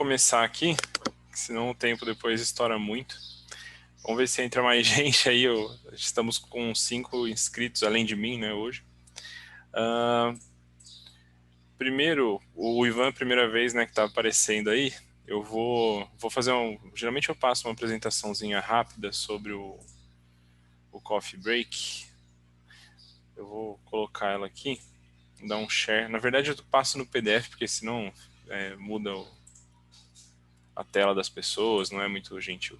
começar aqui, senão o tempo depois estoura muito. Vamos ver se entra mais gente aí. Estamos com 5 inscritos, além de mim, né, hoje. Primeiro, o Ivan, primeira vez, né, que está aparecendo aí, eu vou fazer Geralmente eu passo uma apresentaçãozinha rápida sobre o Coffee Break. Eu vou colocar ela aqui, dar um share. Na verdade, eu passo no PDF, porque senão muda a tela das pessoas, não é muito gentil.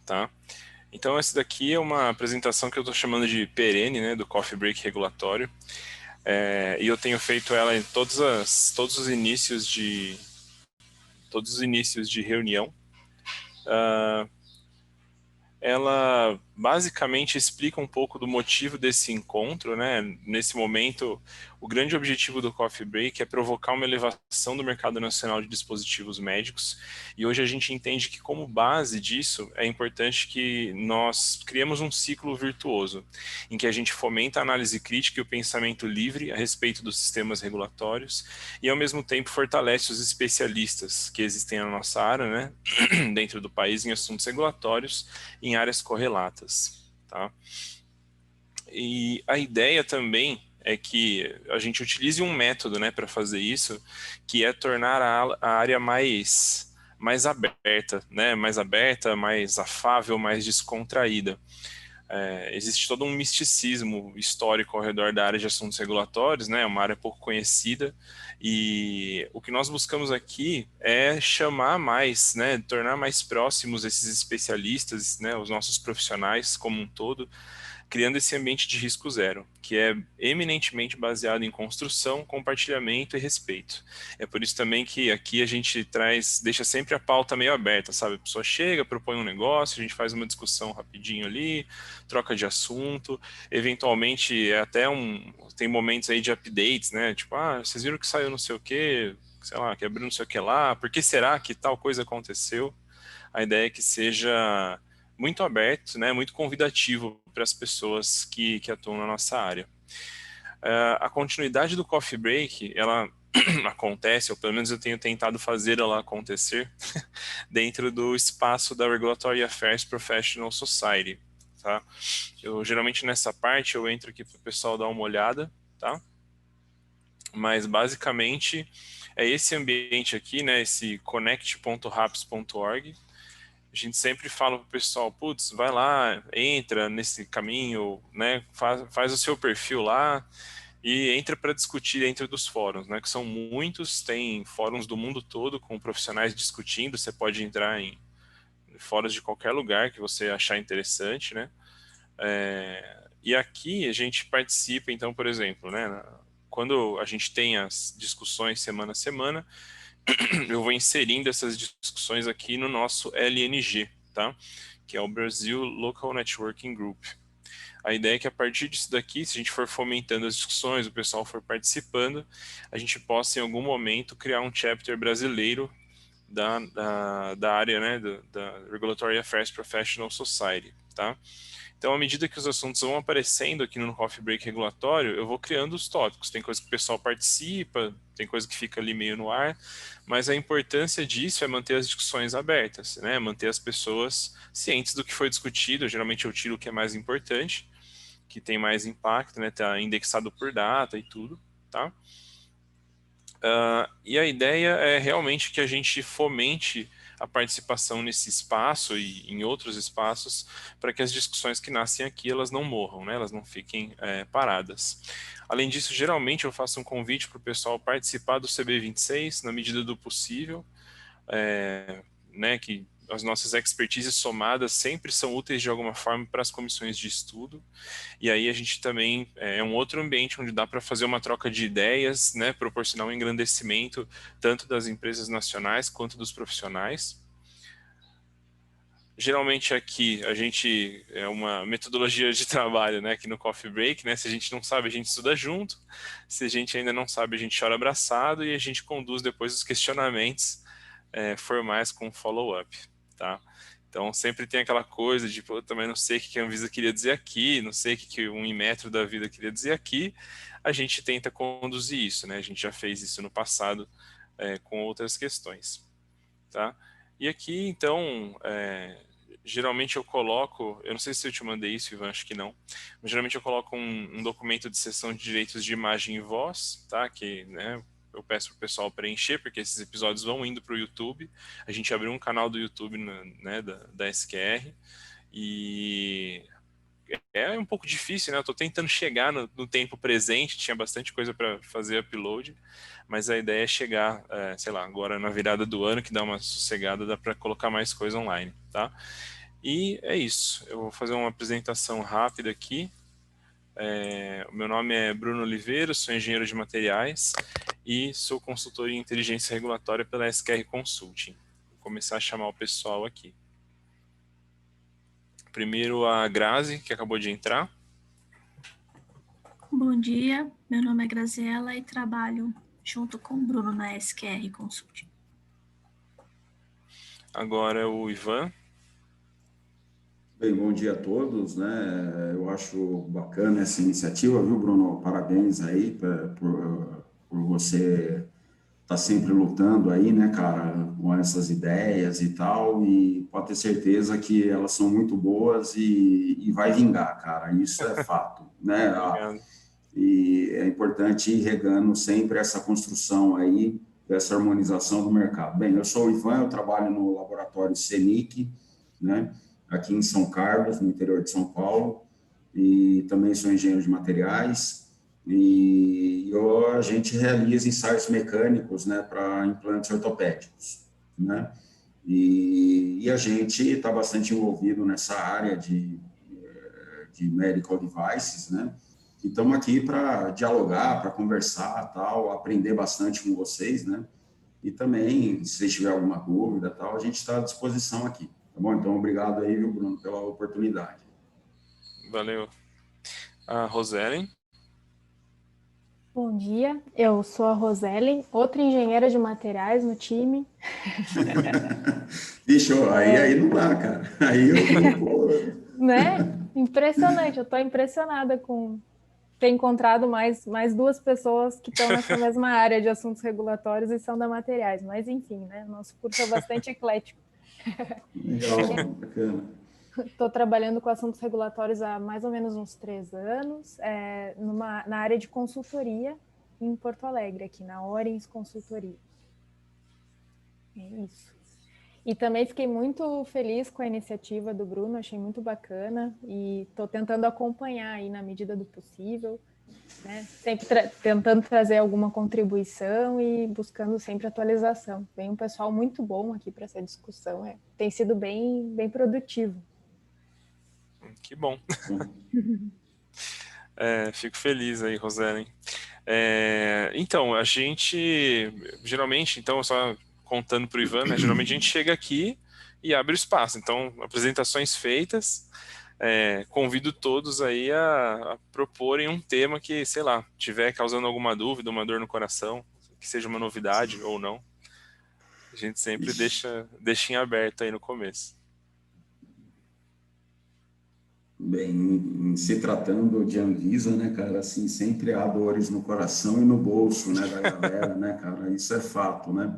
Tá? Então, essa daqui é uma apresentação que eu estou chamando de perene, né, do Coffee Break regulatório. E eu tenho feito ela em todos os inícios de reunião. Ela basicamente explica um pouco do motivo desse encontro, né? Nesse momento, o grande objetivo do Coffee Break é provocar uma elevação do mercado nacional de dispositivos médicos, e hoje a gente entende que, como base disso, é importante que nós criemos um ciclo virtuoso, em que a gente fomenta a análise crítica e o pensamento livre a respeito dos sistemas regulatórios, e ao mesmo tempo fortalece os especialistas que existem na nossa área, né? Dentro do país, em assuntos regulatórios, em áreas correlatas, tá? E a ideia também é que a gente utilize um método, né, para fazer isso, que é tornar a área mais aberta, né, mais afável, mais descontraída. Existe todo um misticismo histórico ao redor da área de assuntos regulatórios, né, uma área pouco conhecida, e o que nós buscamos aqui é chamar mais, né, tornar mais próximos esses especialistas, né, os nossos profissionais como um todo, criando esse ambiente de risco zero, que é eminentemente baseado em construção, compartilhamento e respeito. É por isso também que aqui a gente deixa sempre a pauta meio aberta, sabe? A pessoa chega, propõe um negócio, a gente faz uma discussão rapidinho ali, troca de assunto, eventualmente tem momentos aí de updates, né? Tipo, vocês viram que saiu não sei o quê, sei lá, que abriu não sei o que lá, por que será que tal coisa aconteceu? A ideia é que seja muito aberto, né, muito convidativo para as pessoas que atuam na nossa área. A continuidade do Coffee Break, ela acontece, ou pelo menos eu tenho tentado fazer ela acontecer, dentro do espaço da Regulatory Affairs Professional Society. Tá? Geralmente nessa parte eu entro aqui para o pessoal dar uma olhada, tá? Mas basicamente é esse ambiente aqui, né, esse connect.raps.org. A gente sempre fala para o pessoal, putz, vai lá, entra nesse caminho, né, faz o seu perfil lá e entra para discutir dentro dos fóruns, né, que são muitos, tem fóruns do mundo todo com profissionais discutindo, você pode entrar em fóruns de qualquer lugar que você achar interessante, né, e aqui a gente participa, então, por exemplo, né, quando a gente tem as discussões semana a semana, eu vou inserindo essas discussões aqui no nosso LNG, tá? Que é o Brasil Local Networking Group. A ideia é que a partir disso daqui, se a gente for fomentando as discussões, o pessoal for participando, a gente possa em algum momento criar um chapter brasileiro da área, né, da Regulatory Affairs Professional Society, tá? Então, à medida que os assuntos vão aparecendo aqui no Coffee Break regulatório, eu vou criando os tópicos. Tem coisa que o pessoal participa, tem coisa que fica ali meio no ar, mas a importância disso é manter as discussões abertas, né? Manter as pessoas cientes do que foi discutido. Geralmente eu tiro o que é mais importante, que tem mais impacto, né? Tá indexado por data e tudo, tá? E a ideia é realmente que a gente fomente a participação nesse espaço e em outros espaços para que as discussões que nascem aqui elas não morram, né? Elas não fiquem paradas. Além disso, geralmente eu faço um convite para o pessoal participar do CB26 na medida do possível, né, que as nossas expertises somadas sempre são úteis de alguma forma para as comissões de estudo, e aí a gente também é um outro ambiente onde dá para fazer uma troca de ideias, né, proporcionar um engrandecimento tanto das empresas nacionais quanto dos profissionais. Geralmente aqui a gente é uma metodologia de trabalho, né, aqui no Coffee Break, né, se a gente não sabe a gente estuda junto, se a gente ainda não sabe a gente chora abraçado e a gente conduz depois os questionamentos formais com follow-up, tá? Então, sempre tem aquela coisa de, pô, eu também não sei o que a Anvisa queria dizer aqui, não sei o que um Inmetro da vida queria dizer aqui. A gente tenta conduzir isso, né? A gente já fez isso no passado com outras questões, tá? E aqui, então, geralmente eu coloco, eu não sei se eu te mandei isso, Ivan, acho que não, mas geralmente eu coloco um documento de cessão de direitos de imagem e voz, tá? Que, né, eu peço para o pessoal preencher, porque esses episódios vão indo para o YouTube. A gente abriu um canal do YouTube, né, da SQR, e é um pouco difícil, né? Eu estou tentando chegar no tempo presente, tinha bastante coisa para fazer upload, mas a ideia é chegar, sei lá, agora na virada do ano, que dá uma sossegada, dá para colocar mais coisa online, tá? E é isso. Eu vou fazer uma apresentação rápida aqui. O meu nome é Bruno Oliveira, sou engenheiro de materiais e sou consultor em inteligência regulatória pela SQR Consulting. Vou começar a chamar o pessoal aqui. Primeiro a Grazi, que acabou de entrar. Bom dia, meu nome é Graziela e trabalho junto com o Bruno na SQR Consulting. Agora é o Ivan. Bem, bom dia a todos, né? Eu acho bacana essa iniciativa, viu, Bruno? Parabéns aí por você estar sempre lutando aí, né, cara, com essas ideias e tal, e pode ter certeza que elas são muito boas e vai vingar, cara, isso é fato, né? E é importante ir regando sempre essa construção aí, dessa harmonização do mercado. Bem, eu sou o Ivan, eu trabalho no laboratório CENIC, né? Aqui em São Carlos, no interior de São Paulo, e também sou engenheiro de materiais, e a gente realiza ensaios mecânicos, né, para implantes ortopédicos, né? E a gente está bastante envolvido nessa área de medical devices, né? E estamos aqui para dialogar, para conversar, tal, aprender bastante com vocês, né? E também, se vocês tiverem alguma dúvida, tal, a gente está à disposição aqui. Tá bom? Então, obrigado aí, viu, Bruno, pela oportunidade. Valeu. A Roselen. Bom dia, eu sou a Roselen, outra engenheira de materiais no time. Bicho, aí não dá, cara. Aí eu vou... Né? Impressionante, eu estou impressionada com ter encontrado mais duas pessoas que estão nessa mesma área de assuntos regulatórios e são da materiais. Mas, enfim, né? Nosso curso é bastante eclético. Legal, bacana. Estou trabalhando com assuntos regulatórios há mais ou menos uns 3 anos, na área de consultoria em Porto Alegre, aqui na Orens Consultoria. É isso. E também fiquei muito feliz com a iniciativa do Bruno, achei muito bacana e estou tentando acompanhar aí na medida do possível, né? Sempre tentando trazer alguma contribuição e buscando sempre atualização. Vem um pessoal muito bom aqui para essa discussão, tem sido bem produtivo. Que bom. Fico feliz aí, Roselen. Então, a gente, geralmente, então, só contando para o Ivan, né, geralmente a gente chega aqui e abre o espaço. Então, apresentações feitas, convido todos aí a proporem um tema que, sei lá, tiver causando alguma dúvida, uma dor no coração, que seja uma novidade ou não. A gente sempre deixa em aberto aí no começo. Bem, em se tratando de Anvisa, né, cara, assim, sempre há dores no coração e no bolso, né, da galera, né, cara, isso é fato, né.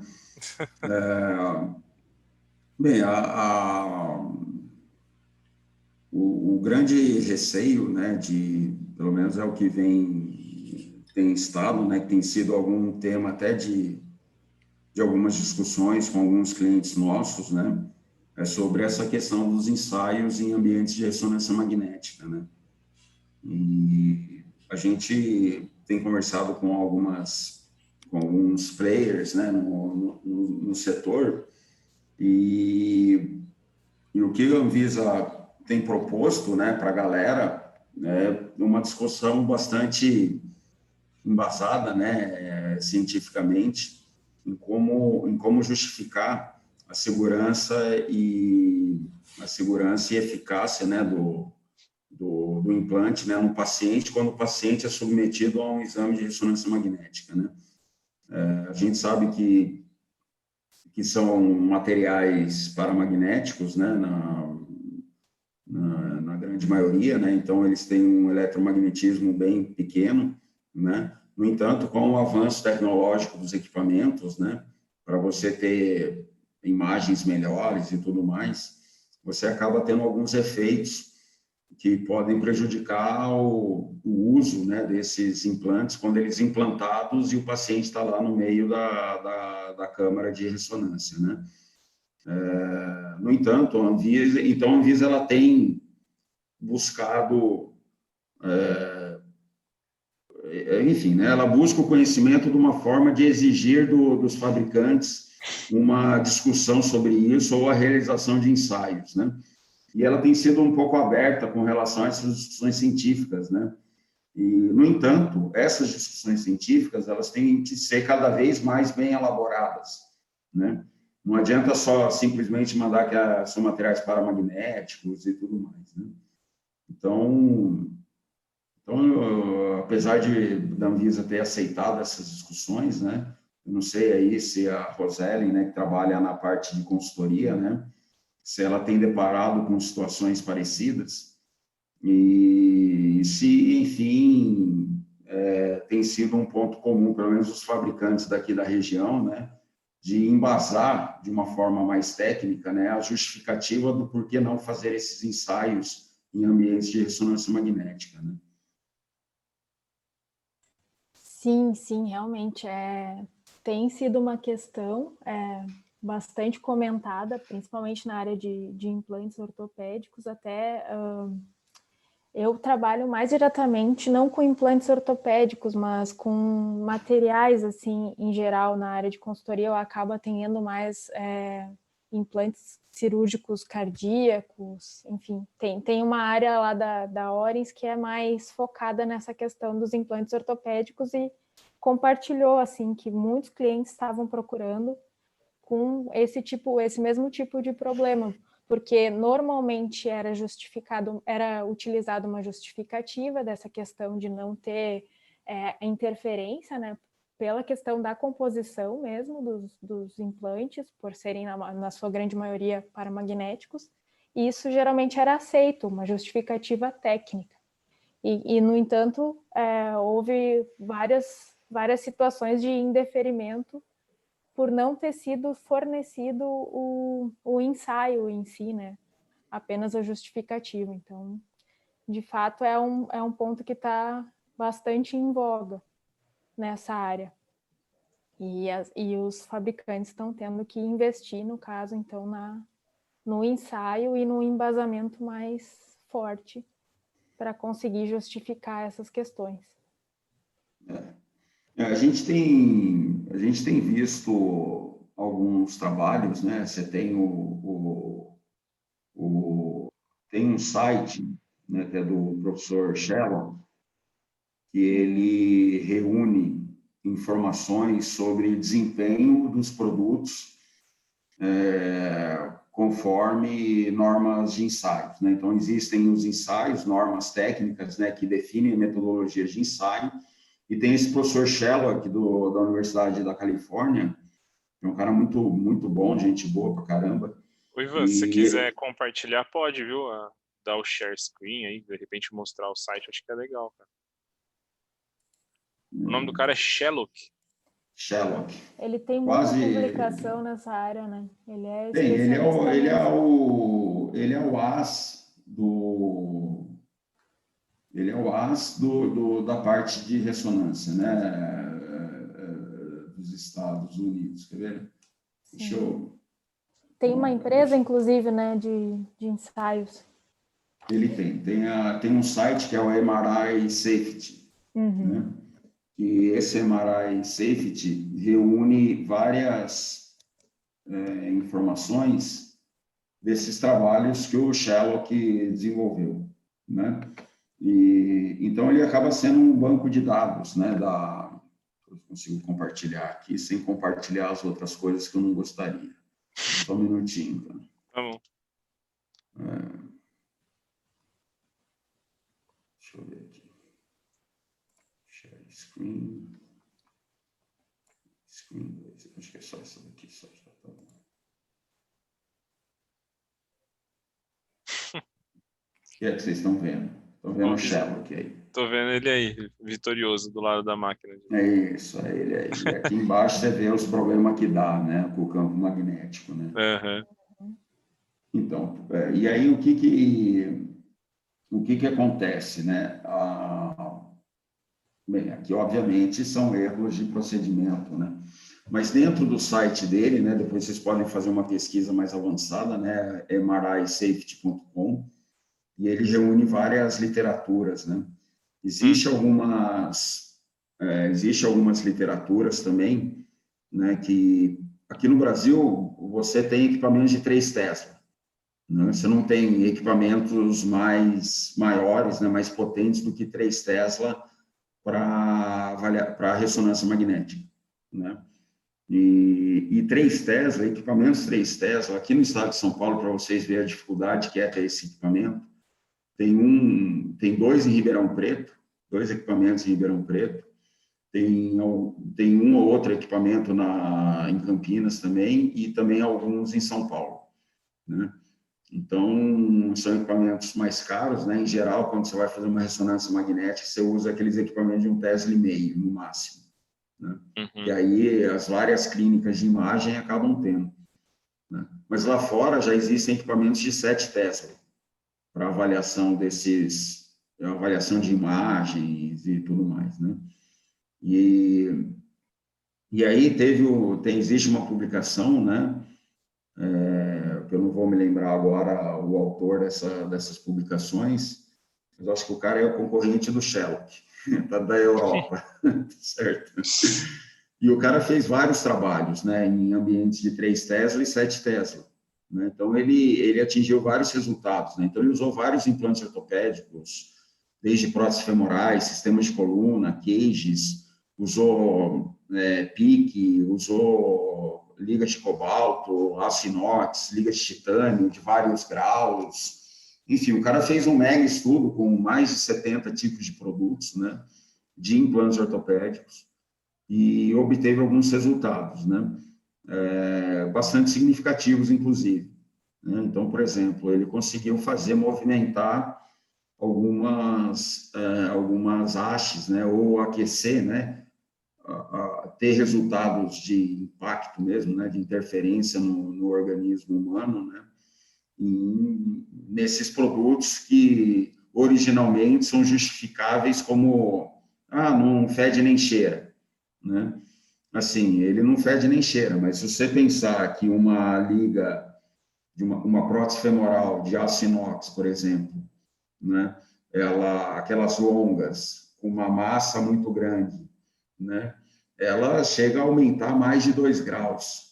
Bem, o grande receio, né, pelo menos é o que tem estado, né, que tem sido algum tema até de algumas discussões com alguns clientes nossos, né, é sobre essa questão dos ensaios em ambientes de ressonância magnética, né. E a gente tem conversado com alguns players, né, no setor, e o que a Anvisa tem proposto, né, para a galera é uma discussão bastante embasada, né, cientificamente, em como justificar a segurança e eficácia, né, do implante, né, no paciente, quando o paciente é submetido a um exame de ressonância magnética, né. A gente sabe que que são materiais paramagnéticos, né, na grande maioria, né, então eles têm um eletromagnetismo bem pequeno, né, no entanto, com o avanço tecnológico dos equipamentos, né, para você ter imagens melhores e tudo mais, você acaba tendo alguns efeitos que podem prejudicar o uso, né, desses implantes quando eles implantados e o paciente está lá no meio da câmara de ressonância, né? No entanto, a Anvisa ela tem buscado, enfim, né, ela busca o conhecimento de uma forma de exigir dos fabricantes uma discussão sobre isso ou a realização de ensaios, né? E ela tem sido um pouco aberta com relação a essas discussões científicas, né? E, no entanto, essas discussões científicas, elas têm que ser cada vez mais bem elaboradas, né? Não adianta só simplesmente mandar que são materiais paramagnéticos e tudo mais, né? Então, apesar da Anvisa ter aceitado essas discussões, né? Eu não sei aí se a Roseli, né, que trabalha na parte de consultoria, né, se ela tem deparado com situações parecidas e se, enfim, tem sido um ponto comum, pelo menos os fabricantes daqui da região, né, de embasar de uma forma mais técnica, né, a justificativa do porquê não fazer esses ensaios em ambientes de ressonância magnética, né? Sim, sim, realmente tem sido uma questão bastante comentada, principalmente na área de implantes ortopédicos. Até eu trabalho mais diretamente, não com implantes ortopédicos, mas com materiais, assim, em geral, na área de consultoria, eu acabo atendendo mais implantes cirúrgicos cardíacos, enfim, tem uma área lá da Orens que é mais focada nessa questão dos implantes ortopédicos e compartilhou, assim, que muitos clientes estavam procurando com esse mesmo tipo de problema, porque normalmente era utilizada uma justificativa dessa questão de não ter interferência, né, pela questão da composição mesmo dos implantes, por serem, na sua grande maioria, paramagnéticos, e isso geralmente era aceito, uma justificativa técnica. E no entanto, houve várias situações de indeferimento por não ter sido fornecido o ensaio em si, né? Apenas a justificativa. Então, de fato, é um ponto que está bastante em voga nessa área. E os fabricantes estão tendo que investir, no caso, então, no ensaio e no embasamento mais forte para conseguir justificar essas questões. A gente tem visto alguns trabalhos, né? Você tem tem um site, né, que é do professor Sherlock, que ele reúne informações sobre desempenho dos produtos conforme normas de ensaios, né? Então, existem os ensaios, normas técnicas, né, que definem metodologias de ensaio, e tem esse professor Sherlock da Universidade da Califórnia, que é um cara muito, muito bom, gente boa pra caramba. Ô, Ivan, se você quiser compartilhar, pode, viu? Dar o share screen aí, de repente mostrar o site, acho que é legal, cara. O nome do cara é Sherlock. Sherlock. Ele tem muita publicação nessa área, né? Ele é especialista ele é o as da parte de ressonância, né, dos Estados Unidos. Quer ver? Deixa eu... Tem uma empresa, inclusive, né, de ensaios. Ele tem um site que é o MRI Safety, né? Que esse MRI Safety reúne várias informações desses trabalhos que o Sherlock desenvolveu, né? E então ele acaba sendo um banco de dados, né? Eu consigo compartilhar aqui sem compartilhar as outras coisas que eu não gostaria. Só um minutinho, tá? Tá bom. Deixa eu ver aqui. Share screen. Acho que é só essa daqui. Só tá bom. O que é que vocês estão vendo? Estão vendo o Sherlock aí. Tô vendo ele aí, vitorioso, do lado da máquina. É isso, é ele aí. E aqui embaixo você vê os problemas que dá, né, com o campo magnético, né? Uhum. Então, e aí o que acontece, né? Bem, aqui obviamente são erros de procedimento, né? Mas dentro do site dele, né, depois vocês podem fazer uma pesquisa mais avançada, né, mrisafety.com, e ele reúne várias literaturas, né? Existe algumas literaturas também, né, que aqui no Brasil você tem equipamentos de 3 Tesla, né? Você não tem equipamentos maiores, né, mais potentes do que 3 Tesla para ressonância magnética, né? E 3 Tesla, equipamentos 3 Tesla, aqui no estado de São Paulo, para vocês verem a dificuldade que é ter esse equipamento, tem 2 em Ribeirão Preto, 2 equipamentos em Ribeirão Preto, tem um ou outro equipamento em Campinas também, e também alguns em São Paulo, né? Então, são equipamentos mais caros, né? Em geral, quando você vai fazer uma ressonância magnética, você usa aqueles equipamentos de 1,5 Tesla, no máximo, né? E aí, as várias clínicas de imagem acabam tendo, né? Mas lá fora já existem equipamentos de 7 Tesla para avaliação de imagens e tudo mais, né? E aí existe uma publicação, né? Eu não vou me lembrar agora o autor dessas publicações, mas acho que o cara é o concorrente do Sherlock, da Europa, certo? E o cara fez vários trabalhos, né, em ambientes de 3 Tesla e 7 Tesla, né? Então, ele atingiu vários resultados, né? Então, ele usou vários implantes ortopédicos, desde próteses femorais, sistemas de coluna, cages, usou PIC, usou ligas de cobalto, aço inox, ligas de titânio de vários graus. Enfim, o cara fez um mega estudo com mais de 70 tipos de produtos, né, de implantes ortopédicos, e obteve alguns resultados, né, bastante significativos, inclusive, né? Então, por exemplo, ele conseguiu fazer movimentar algumas hastes, né, ou aquecer, né, ter resultados de impacto mesmo, né, de interferência no organismo humano, né, nesses produtos que originalmente são justificáveis como não fede nem cheira, né? Assim, ele não fede nem cheira, mas se você pensar que uma liga de uma prótese femoral de aço inox, por exemplo, né, aquelas longas com uma massa muito grande, né, ela chega a aumentar mais de 2 graus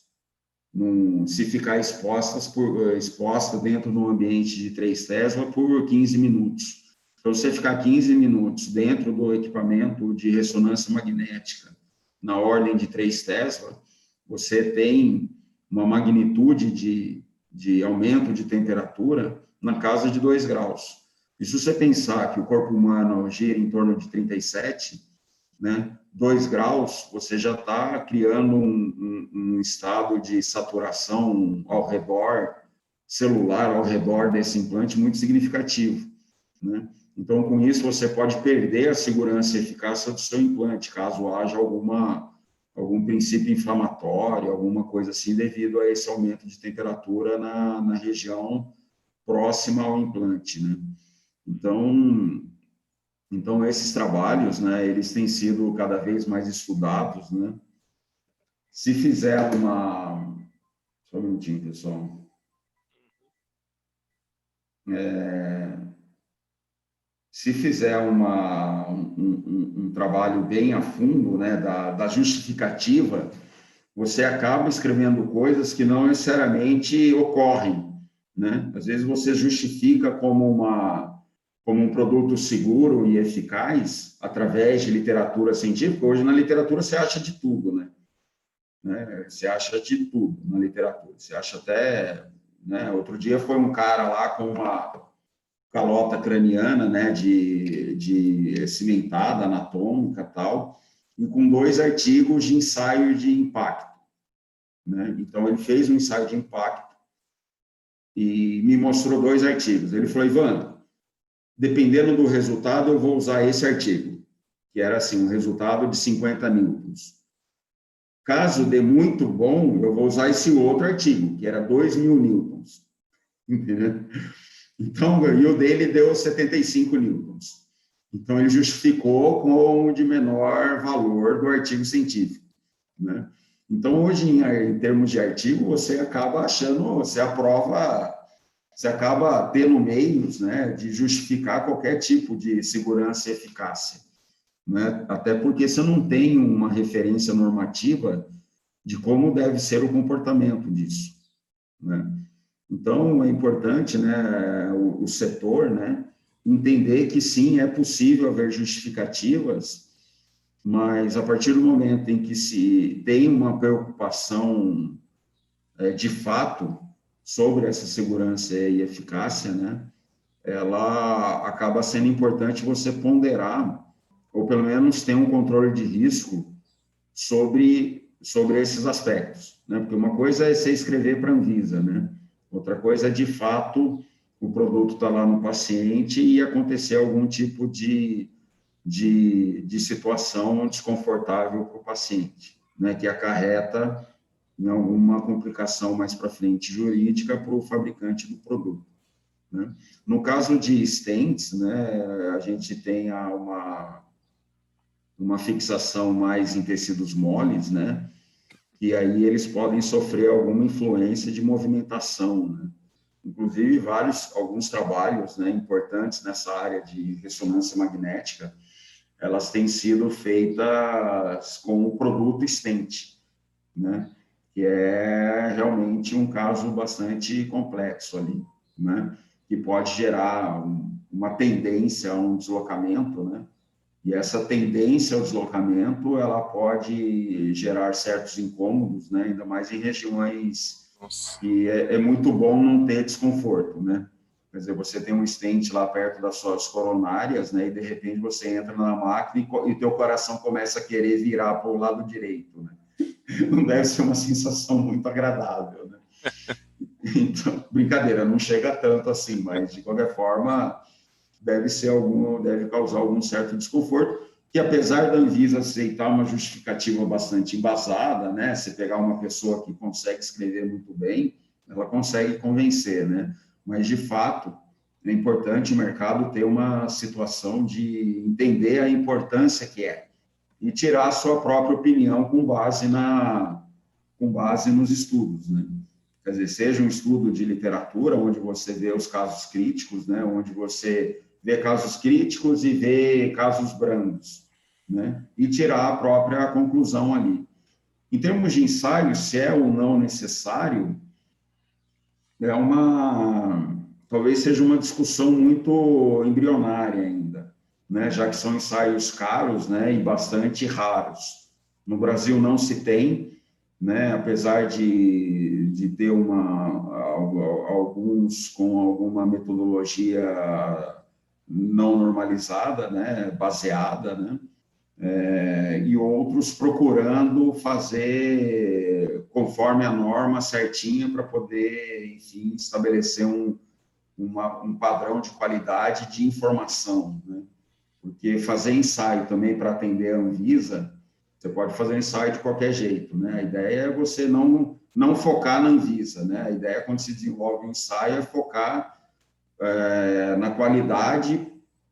se ficar exposta dentro de um ambiente de 3 Tesla por 15 minutos. Então, você ficar 15 minutos dentro do equipamento de ressonância magnética na ordem de 3 Tesla, você tem uma magnitude de aumento de temperatura na casa de 2 graus. E se você pensar que o corpo humano gira em torno de 37, né, 2 graus, você já está criando um estado de saturação ao redor, celular ao redor desse implante muito significativo, né? Então, com isso, você pode perder a segurança e eficácia do seu implante, caso haja algum princípio inflamatório, alguma coisa assim, devido a esse aumento de temperatura na região próxima ao implante, né? Então, esses trabalhos, né, eles têm sido cada vez mais estudados, né? Se fizer Só um minutinho, pessoal. Se fizer um trabalho bem a fundo, né, da justificativa, você acaba escrevendo coisas que não necessariamente ocorrem, né? Às vezes você justifica como um produto seguro e eficaz através de literatura científica. Hoje, na literatura, você acha de tudo, né? Você acha de tudo na literatura. Você acha até... né? Outro dia foi um cara lá com uma calota craniana, né, de cimentada, anatômica e tal, e com 2 artigos de ensaio de impacto, né? Então, ele fez um ensaio de impacto e me mostrou 2 artigos. Ele falou, Ivan, dependendo do resultado, eu vou usar esse artigo, que era assim, um resultado de 50 newtons. Caso dê muito bom, eu vou usar esse outro artigo, que era 2.000 newtons. Entendeu? Então, e o dele deu 75 newtons. Então, ele justificou com o de menor valor do artigo científico, né? Então, hoje, em termos de artigo, você acaba achando, você acaba tendo meios, né, de justificar qualquer tipo de segurança e eficácia, né? Até porque você não tem uma referência normativa de como deve ser o comportamento disso, né? Então, é importante, né, o setor, né, entender que sim, é possível haver justificativas, mas a partir do momento em que se tem uma preocupação de fato sobre essa segurança e eficácia, né, ela acaba sendo importante você ponderar, ou pelo menos ter um controle de risco sobre esses aspectos, né? Porque uma coisa é você escrever para a Anvisa, né? Outra coisa é, de fato, o produto está lá no paciente e acontecer algum tipo de situação desconfortável para o paciente, né? Que acarreta em alguma complicação mais para frente jurídica para o fabricante do produto, né? No caso de stents, né, a gente tem uma fixação mais em tecidos moles, né? E aí eles podem sofrer alguma influência de movimentação, né? Inclusive, alguns trabalhos, né, importantes nessa área de ressonância magnética, elas têm sido feitas com o produto stent, né? Que é realmente um caso bastante complexo ali, né? Que pode gerar uma tendência a um deslocamento, né? E essa tendência ao deslocamento, ela pode gerar certos incômodos, né? Ainda mais em regiões que é muito bom não ter desconforto, né? Quer dizer, você tem um stent lá perto das suas coronárias, né? E de repente você entra na máquina e o teu coração começa a querer virar para o lado direito, né? Não deve ser uma sensação muito agradável, né? Então, brincadeira, não chega tanto assim, mas de qualquer forma deve causar algum certo desconforto, que apesar da Anvisa aceitar uma justificativa bastante embasada, né, se pegar uma pessoa que consegue escrever muito bem, ela consegue convencer, né, mas de fato é importante o mercado ter uma situação de entender a importância que é e tirar a sua própria opinião com base nos estudos, né. Quer dizer, seja um estudo de literatura, onde você vê os casos críticos, né, onde você vê casos críticos e vê casos brandos, né, e tirar a própria conclusão ali. Em termos de ensaio, se é ou não necessário, talvez seja uma discussão muito embrionária ainda, né, já que são ensaios caros, né, e bastante raros. No Brasil não se tem, né, apesar de ter alguns com alguma metodologia não normalizada, né, baseada, né, e outros procurando fazer conforme a norma certinha para poder, enfim, estabelecer um padrão de qualidade de informação, né, porque fazer ensaio também para atender a Anvisa, você pode fazer ensaio de qualquer jeito, né? A ideia é você não focar na Anvisa, né? A ideia quando se desenvolve um ensaio é focar na qualidade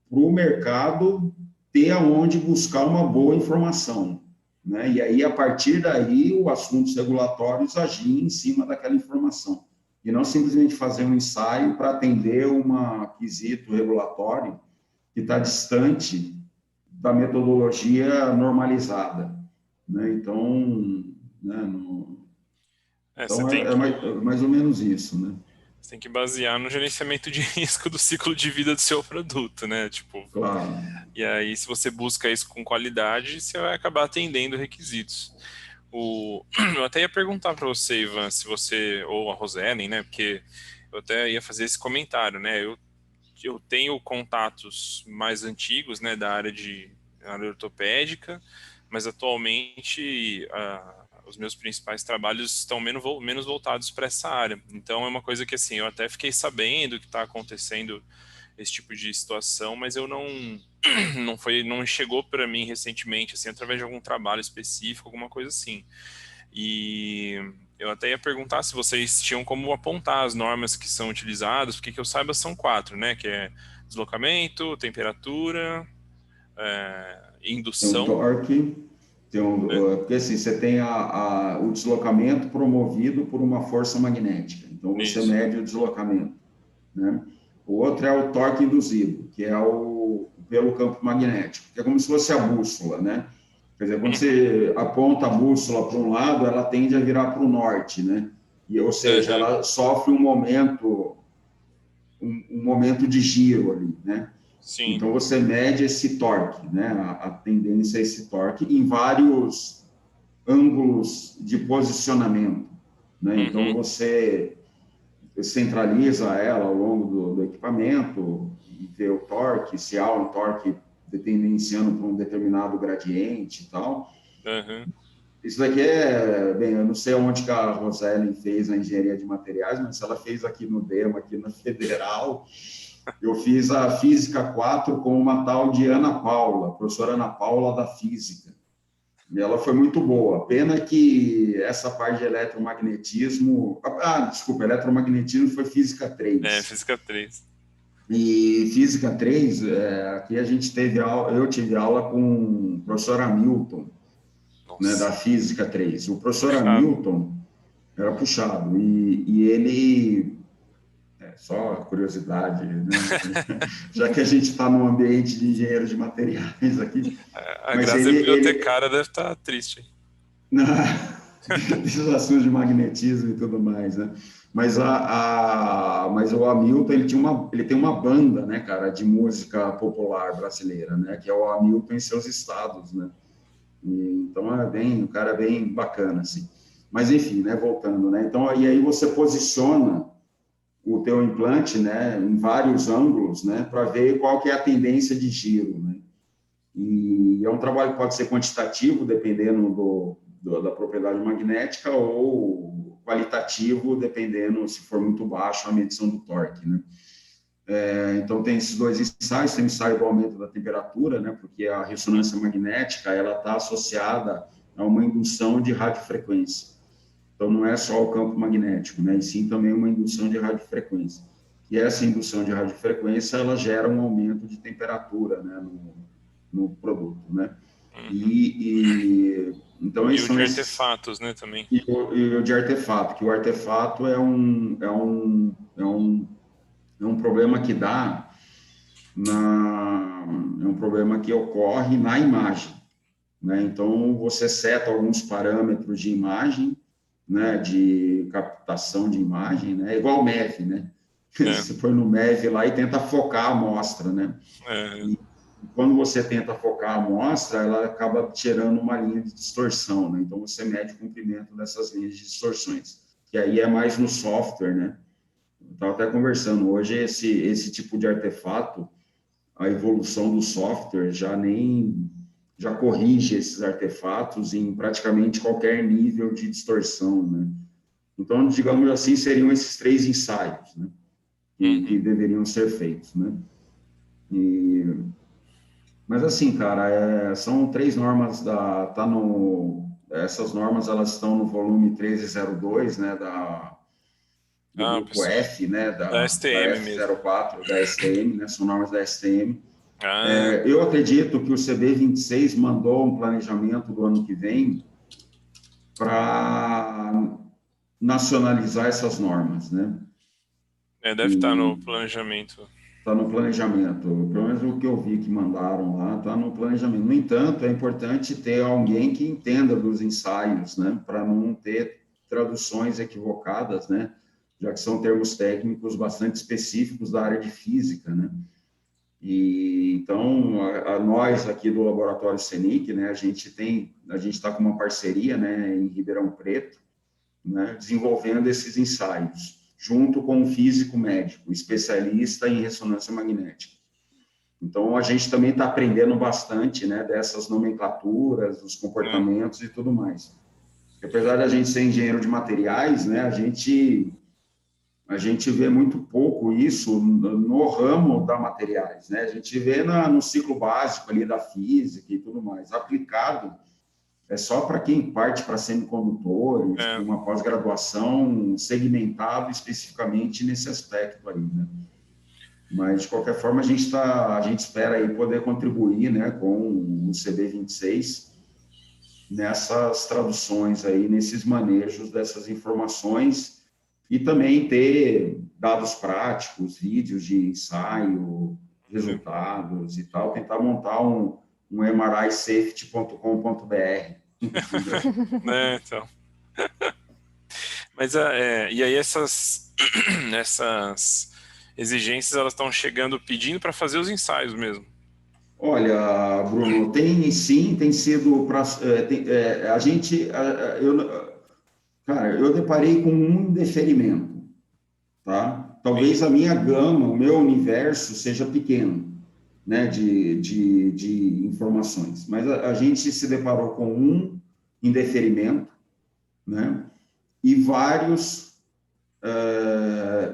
para o mercado ter aonde buscar uma boa informação, né? E aí, a partir daí, os assuntos regulatórios agir em cima daquela informação. E não simplesmente fazer um ensaio para atender um quesito regulatório que está distante da metodologia normalizada, né? Então, né, Você tem mais ou menos isso, né? Você tem que basear no gerenciamento de risco do ciclo de vida do seu produto, né? Tipo, Claro. E aí, se você busca isso com qualidade, você vai acabar atendendo requisitos. Eu até ia perguntar para você, Ivan, se você, ou a Rosellen, né? Porque eu até ia fazer esse comentário, né? Eu tenho contatos mais antigos, né, da área ortopédica, mas atualmente os meus principais trabalhos estão menos voltados para essa área. Então é uma coisa que assim, eu até fiquei sabendo que está acontecendo esse tipo de situação, mas eu não chegou para mim recentemente, assim, através de algum trabalho específico, alguma coisa assim. E eu até ia perguntar se vocês tinham como apontar as normas que são utilizadas, porque que eu saiba são 4, né? Que é deslocamento, temperatura, Tem o indução. torque, porque assim, você tem o deslocamento promovido por uma força magnética. Então, você Isso. mede o deslocamento, né? O outro é o torque induzido, que é pelo campo magnético, que é como se fosse a bússola, né? Quer dizer, quando você aponta a bússola para um lado, ela tende a virar para o norte, né? Ou seja, ela sofre um momento de giro ali, né? Sim. Então, você mede esse torque, né? A tendência a esse torque em vários ângulos de posicionamento, né? Então, você centraliza ela ao longo do equipamento e vê o torque, se há um torque tendenciando para um determinado gradiente e tal. Isso daqui bem, eu não sei onde que a Roseli fez a engenharia de materiais, mas ela fez aqui no DEMA, aqui na Federal. Eu fiz a Física 4 com uma tal de Ana Paula, professora Ana Paula da Física. E ela foi muito boa. Pena que essa parte de eletromagnetismo... desculpa, eletromagnetismo foi Física 3. Física 3. E Física 3, aqui a gente teve aula, eu tive aula com o professor Hamilton, né, da Física 3. O professor Hamilton era puxado, e ele... só curiosidade, né? Já que a gente está num ambiente de engenheiro de materiais aqui. A Grazi bibliotecária deve estar triste. Esses assuntos de magnetismo e tudo mais, né? Mas, mas o Hamilton, ele tem uma banda, né, cara, de música popular brasileira, né? Que é o Hamilton em seus estados, né? Então, o cara é bem bacana, assim. Mas, enfim, né, voltando, né? Então, e aí você posiciona o teu implante, né, em vários ângulos, né, para ver qual que é a tendência de giro, né? E é um trabalho que pode ser quantitativo, dependendo da propriedade magnética, ou qualitativo, dependendo se for muito baixo a medição do torque, né? Então, tem esses dois ensaios, tem o ensaio do aumento da temperatura, né, porque a ressonância magnética ela está associada a uma indução de radiofrequência. Então, não é só o campo magnético, né? E sim também uma indução de radiofrequência. E essa indução de radiofrequência, ela gera um aumento de temperatura, né, no produto, né? Então, e o de artefatos, né, também. E o de artefato, que o artefato é um problema que dá é um problema que ocorre na imagem, né? Então, você seta alguns parâmetros de imagem, né, de captação de imagem, né, igual o MEV, né? Você põe no MEV lá e tenta focar a amostra, né? E quando você tenta focar a amostra, ela acaba gerando uma linha de distorção, né? Então, você mede o comprimento dessas linhas de distorções, que aí é mais no software, né? Eu estava até conversando, hoje esse tipo de artefato, a evolução do software já corrige esses artefatos em praticamente qualquer nível de distorção, né? Então, digamos assim, seriam esses 3 ensaios, né, que deveriam ser feitos, né? Mas assim, cara, são 3 normas essas normas elas estão no volume 1302, né, do grupo F, né, da STM F04, da STM, né, são normas da STM. Eu acredito que o CB26 mandou um planejamento do ano que vem para nacionalizar essas normas, né? Deve estar no planejamento. Está no planejamento, pelo menos o que eu vi que mandaram lá, está no planejamento. No entanto, é importante ter alguém que entenda dos ensaios, né? Para não ter traduções equivocadas, né? Já que são termos técnicos bastante específicos da área de física, né? E então nós aqui do laboratório CENIC, né, a gente está com uma parceria, né, em Ribeirão Preto, né, desenvolvendo esses ensaios junto com um físico médico especialista em ressonância magnética. Então, a gente também está aprendendo bastante, né, dessas nomenclaturas, dos comportamentos e tudo mais. Porque, apesar de a gente ser engenheiro de materiais, né, a gente vê muito pouco isso no ramo da materiais, né? A gente vê no ciclo básico ali da física e tudo mais. Aplicado é só para quem parte para semicondutores, uma pós-graduação segmentado especificamente nesse aspecto aí, né? Mas, de qualquer forma, a gente espera aí poder contribuir, né, com o CB26 nessas traduções aí, nesses manejos dessas informações, e também ter dados práticos, vídeos de ensaio, resultados e tal, tentar montar um mrisafety.com.br. Então. Mas, e aí essas exigências, elas estão chegando pedindo para fazer os ensaios mesmo? Olha, Bruno, tem sido... a gente... Cara, eu deparei com um indeferimento, tá? Talvez a minha gama, o meu universo seja pequeno, né, de informações, mas a gente se deparou com um indeferimento, né, e várias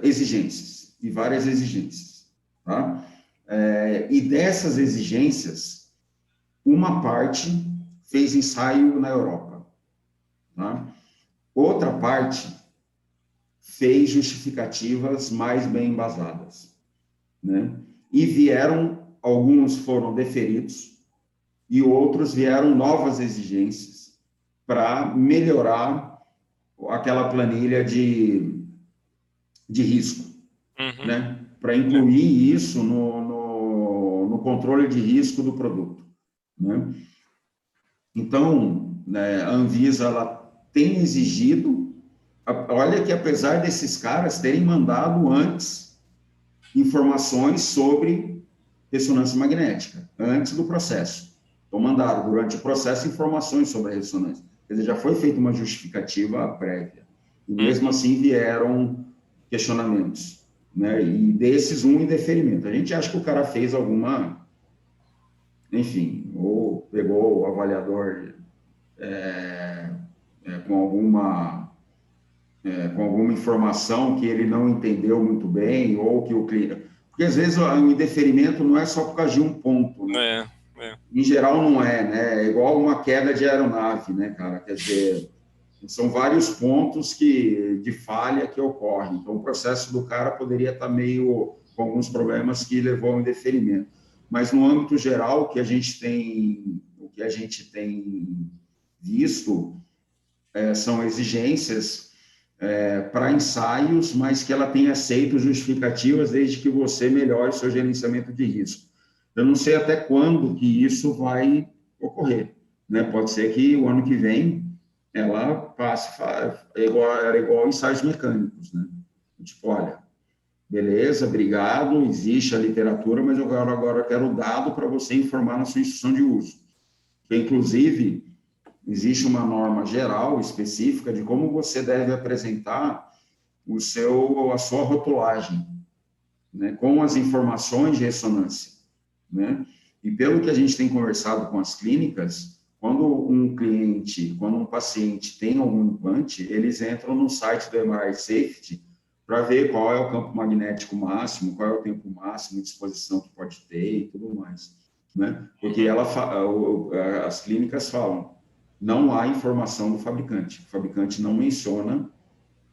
exigências, tá? E dessas exigências, uma parte fez ensaio na Europa, tá? Outra parte fez justificativas mais bem embasadas, né? E alguns foram deferidos e outros vieram novas exigências para melhorar aquela planilha de risco, né? Para incluir isso no controle de risco do produto, né? Então, né, a Anvisa ela tem exigido, olha que apesar desses caras terem mandado antes informações sobre ressonância magnética, antes do processo. Então, mandaram durante o processo informações sobre a ressonância. Quer dizer, já foi feita uma justificativa prévia. E mesmo assim vieram questionamentos, né? E desses, um indeferimento. A gente acha que o cara fez alguma... Enfim, ou pegou o avaliador com alguma informação que ele não entendeu muito bem, ou que o cliente... Porque, às vezes, o indeferimento não é só por causa de um ponto, né? Em geral, não é, né? É igual uma queda de aeronave, né, cara? Quer dizer, são vários pontos de falha que ocorrem. Então, o processo do cara poderia estar meio com alguns problemas que levou ao indeferimento. Mas, no âmbito geral, o que a gente tem visto são exigências para ensaios, mas que ela tenha aceito justificativas desde que você melhore o seu gerenciamento de risco. Eu não sei até quando que isso vai ocorrer, né? Pode ser que o ano que vem ela passe, era igual ensaios mecânicos, né? Tipo, olha, beleza, obrigado, existe a literatura, mas agora eu quero o dado para você informar na sua instrução de uso. Que, inclusive, existe uma norma geral, específica, de como você deve apresentar a sua rotulagem, né, com as informações de ressonância, né? E pelo que a gente tem conversado com as clínicas, quando um paciente tem algum implante, eles entram no site do MRI Safety para ver qual é o campo magnético máximo, qual é o tempo máximo de exposição que pode ter e tudo mais, né? Porque as clínicas falam, não há informação do fabricante. O fabricante não menciona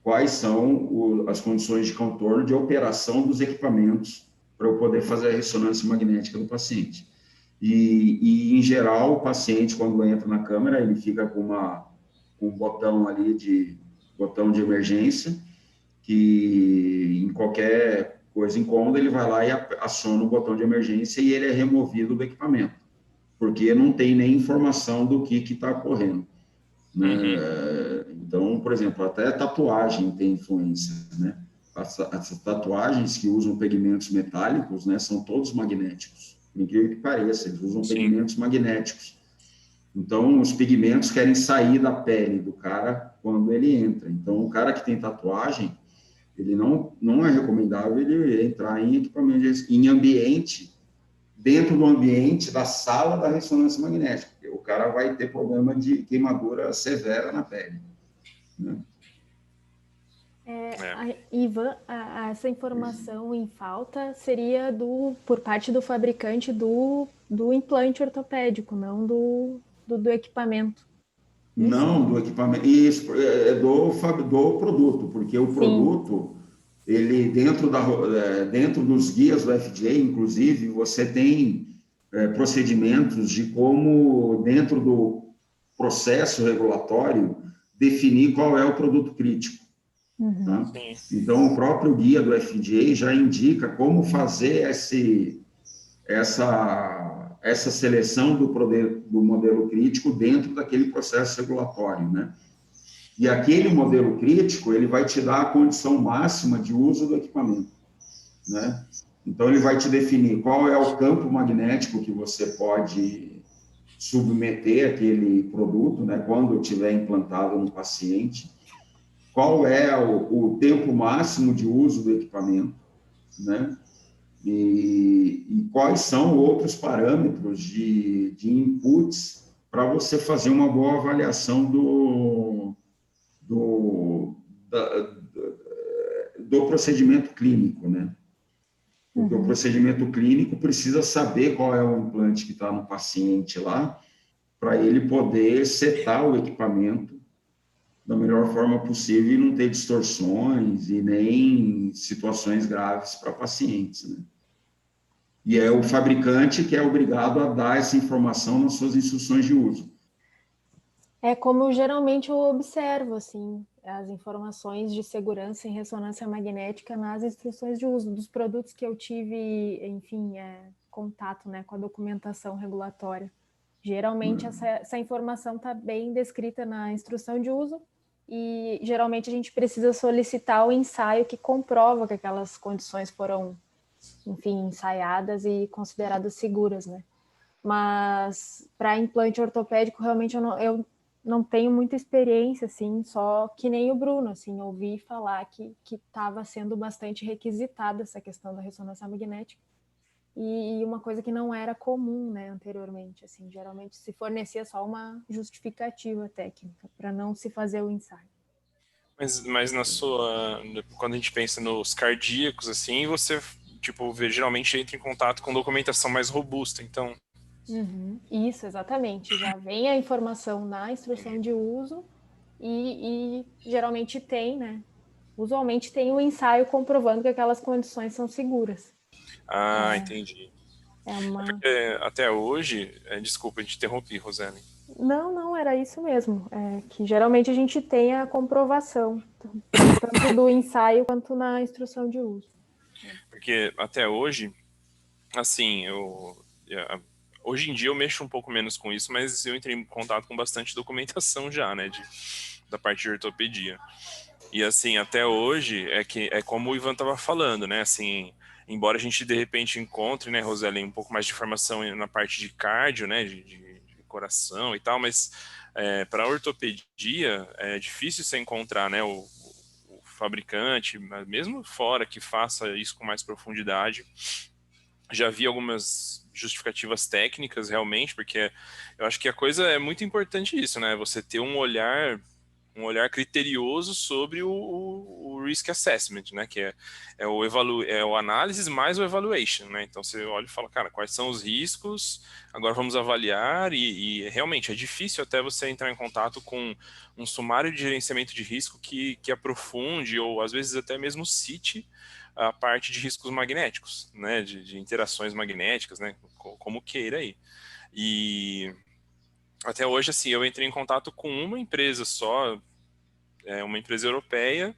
quais são as condições de contorno de operação dos equipamentos para eu poder fazer a ressonância magnética do paciente. E em geral, o paciente, quando entra na câmera, ele fica com um botão ali botão de emergência, que em qualquer coisa incômoda, ele vai lá e aciona o botão de emergência e ele é removido do equipamento, porque não tem nem informação do que está ocorrendo, né? Então, por exemplo, até tatuagem tem influência, né? As tatuagens que usam pigmentos metálicos, né, são todos magnéticos, por incrível que pareça, eles usam pigmentos magnéticos. Então, os pigmentos querem sair da pele do cara quando ele entra. Então, o cara que tem tatuagem, ele não é recomendável ele entrar em equipamento, em ambiente dentro do ambiente da sala da ressonância magnética, porque o cara vai ter problema de queimadura severa na pele, né? Ivan, essa informação em falta seria por parte do fabricante do implante ortopédico, não do equipamento. Isso? Não, do equipamento. Isso, do produto, porque o produto, ele dentro dos guias do FDA, inclusive, você tem procedimentos de como, dentro do processo regulatório, definir qual é o produto crítico. Uhum. Tá? Então, o próprio guia do FDA já indica como fazer essa seleção do modelo crítico dentro daquele processo regulatório, né? E aquele modelo crítico, ele vai te dar a condição máxima de uso do equipamento, né? Então, ele vai te definir qual é o campo magnético que você pode submeter aquele produto, né, quando estiver implantado no paciente, qual é o tempo máximo de uso do equipamento, né? E quais são outros parâmetros de inputs para você fazer uma boa avaliação do procedimento clínico, né? Porque o procedimento clínico precisa saber qual é o implante que está no paciente lá, para ele poder setar o equipamento da melhor forma possível e não ter distorções e nem situações graves para pacientes, né? E é o fabricante que é obrigado a dar essa informação nas suas instruções de uso. É como geralmente eu observo, assim, as informações de segurança em ressonância magnética nas instruções de uso dos produtos que eu tive, enfim, contato, né, com a documentação regulatória. Geralmente essa informação está bem descrita na instrução de uso e geralmente a gente precisa solicitar o ensaio que comprova que aquelas condições foram, enfim, ensaiadas e consideradas seguras, né? Mas para implante ortopédico, realmente eu não tenho muita experiência, assim, só que nem o Bruno, assim, ouvi falar que estava sendo bastante requisitada essa questão da ressonância magnética e uma coisa que não era comum, né, anteriormente, assim, geralmente se fornecia só uma justificativa técnica para não se fazer o ensaio. Mas quando a gente pensa nos cardíacos, assim, você, tipo, geralmente entra em contato com documentação mais robusta, então... Isso, exatamente. Já vem a informação na instrução de uso e geralmente tem, né? Usualmente tem um ensaio comprovando que aquelas condições são seguras. Entendi. Porque até hoje... Desculpa, eu te interrompi, Rosane. Não, era isso mesmo. Que geralmente a gente tem a comprovação, tanto do ensaio quanto na instrução de uso. Porque até hoje, assim, hoje em dia eu mexo um pouco menos com isso, mas eu entrei em contato com bastante documentação já, né, da parte de ortopedia. E assim, até hoje é como o Ivan estava falando, né, assim, embora a gente de repente encontre, né, Roseli, um pouco mais de informação na parte de cardio, né, de coração e tal, mas para ortopedia é difícil você encontrar, né, o fabricante, mesmo fora, que faça isso com mais profundidade. Já vi algumas justificativas técnicas, realmente, porque eu acho que a coisa é muito importante isso, né? Você ter um olhar criterioso sobre o risk assessment, né? Que é o análise mais o evaluation, né? Então você olha e fala, cara, quais são os riscos? Agora vamos avaliar e realmente é difícil até você entrar em contato com um sumário de gerenciamento de risco que aprofunde ou às vezes até mesmo cite a parte de riscos magnéticos, né? De interações magnéticas, né? Como queira aí. E até hoje, assim, eu entrei em contato com uma empresa só, uma empresa europeia,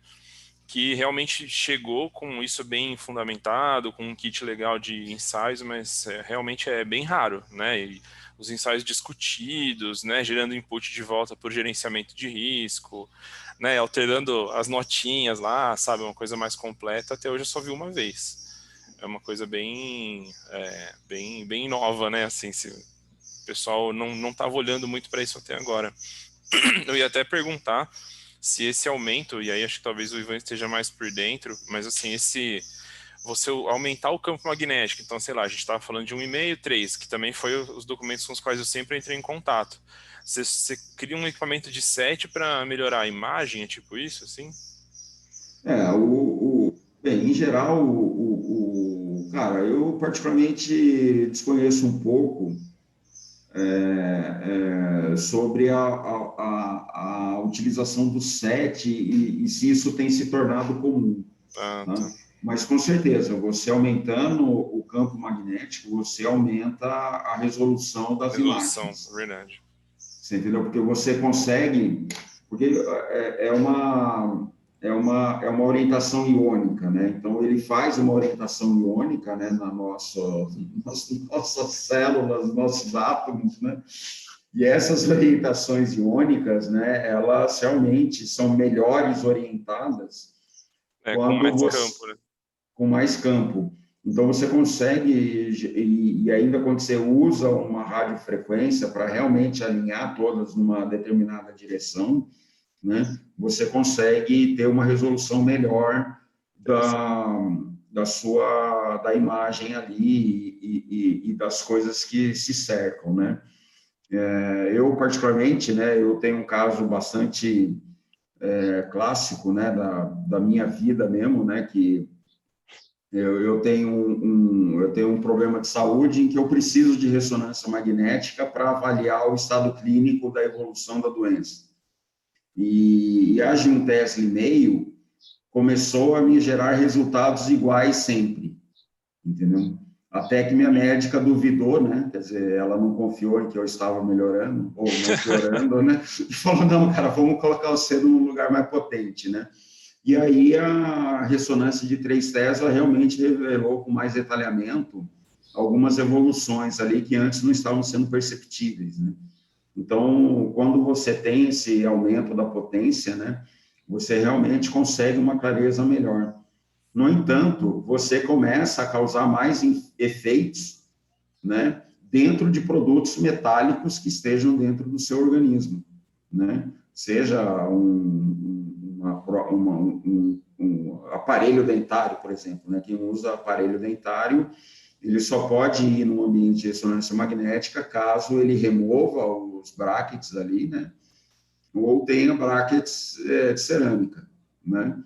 que realmente chegou com isso bem fundamentado, com um kit legal de ensaios, mas realmente é bem raro, né? E os ensaios discutidos, né? Gerando input de volta por gerenciamento de risco, né? Alterando as notinhas lá, sabe? Uma coisa mais completa. Até hoje eu só vi uma vez. É uma coisa bem nova, né? Assim, o pessoal não estava olhando muito para isso até agora. Eu ia até perguntar se esse aumento, e aí acho que talvez o Ivan esteja mais por dentro, mas assim, você aumentar o campo magnético. Então, sei lá, a gente estava falando de 1,5, 3, que também foi os documentos com os quais eu sempre entrei em contato. Você cria um equipamento de 7 para melhorar a imagem, é tipo isso, assim? Bem, em geral, cara, eu particularmente desconheço um pouco sobre a utilização do SET e se isso tem se tornado comum. Ah, Tá? tá. Mas, com certeza, você aumentando o campo magnético, você aumenta a resolução das Resolução, imagens. verdade. Você entendeu? Porque você consegue... Porque é uma orientação iônica, né? Então, ele faz uma orientação iônica, né, nas nossas células, nossos átomos, né? E essas orientações iônicas, né, elas realmente são melhores orientadas Com quando mais você... campo, né? com mais campo. Então, você consegue, e ainda quando você usa uma radiofrequência para realmente alinhar todas numa determinada direção, né, você consegue ter uma resolução melhor da imagem ali e das coisas que se cercam, né? Eu, particularmente, né, eu tenho um caso bastante clássico, né, da minha vida mesmo, né, que eu tenho um problema de saúde em que eu preciso de ressonância magnética para avaliar o estado clínico da evolução da doença. E a G1 Tesla e meio começou a me gerar resultados iguais sempre, entendeu? Até que minha médica duvidou, né? Quer dizer, ela não confiou em que eu estava melhorando ou não piorando, né? E falou, não, cara, vamos colocar você num lugar mais potente, né? E aí a ressonância de 3 Tesla realmente revelou com mais detalhamento algumas evoluções ali que antes não estavam sendo perceptíveis, né? Então, quando você tem esse aumento da potência, né, você realmente consegue uma clareza melhor. No entanto, você começa a causar mais efeitos, né, dentro de produtos metálicos que estejam dentro do seu organismo, né? Seja um aparelho dentário, por exemplo, né? Quem usa aparelho dentário, ele só pode ir num ambiente de ressonância magnética caso ele remova os brackets ali, né? Ou tenha brackets de cerâmica, né?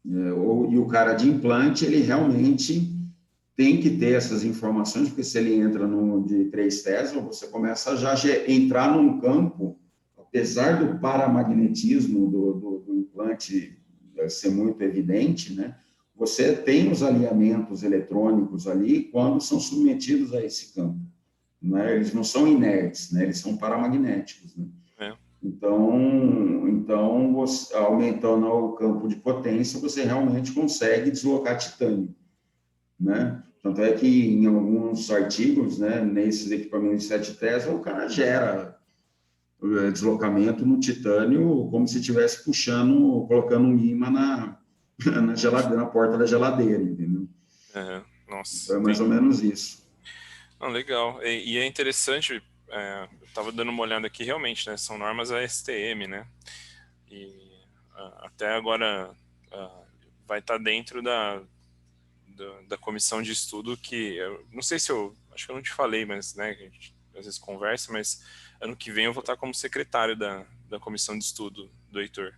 E o cara de implante, ele realmente tem que ter essas informações, porque se ele entra no de 3 Tesla, você começa a já entrar num campo, apesar do paramagnetismo do implante ser muito evidente, né? Você tem os alinhamentos eletrônicos ali quando são submetidos a esse campo, né? Eles não são inertes, né? Eles são paramagnéticos, né? Então você, aumentando o campo de potência, você realmente consegue deslocar titânio, né? Tanto é que em alguns artigos, né, nesses equipamentos de 7 Tesla, o cara gera deslocamento no titânio como se estivesse puxando, colocando um imã na geladeira, na porta da geladeira, entendeu? Nossa, Então é mais ou menos isso. Não, legal. E é interessante, eu estava dando uma olhada aqui, realmente, né? São normas ASTM, né? E até agora vai estar dentro da comissão de estudo que, eu não sei se acho que eu não te falei, mas, né, a gente às vezes conversa, mas ano que vem eu vou estar como secretário da comissão de estudo do Heitor,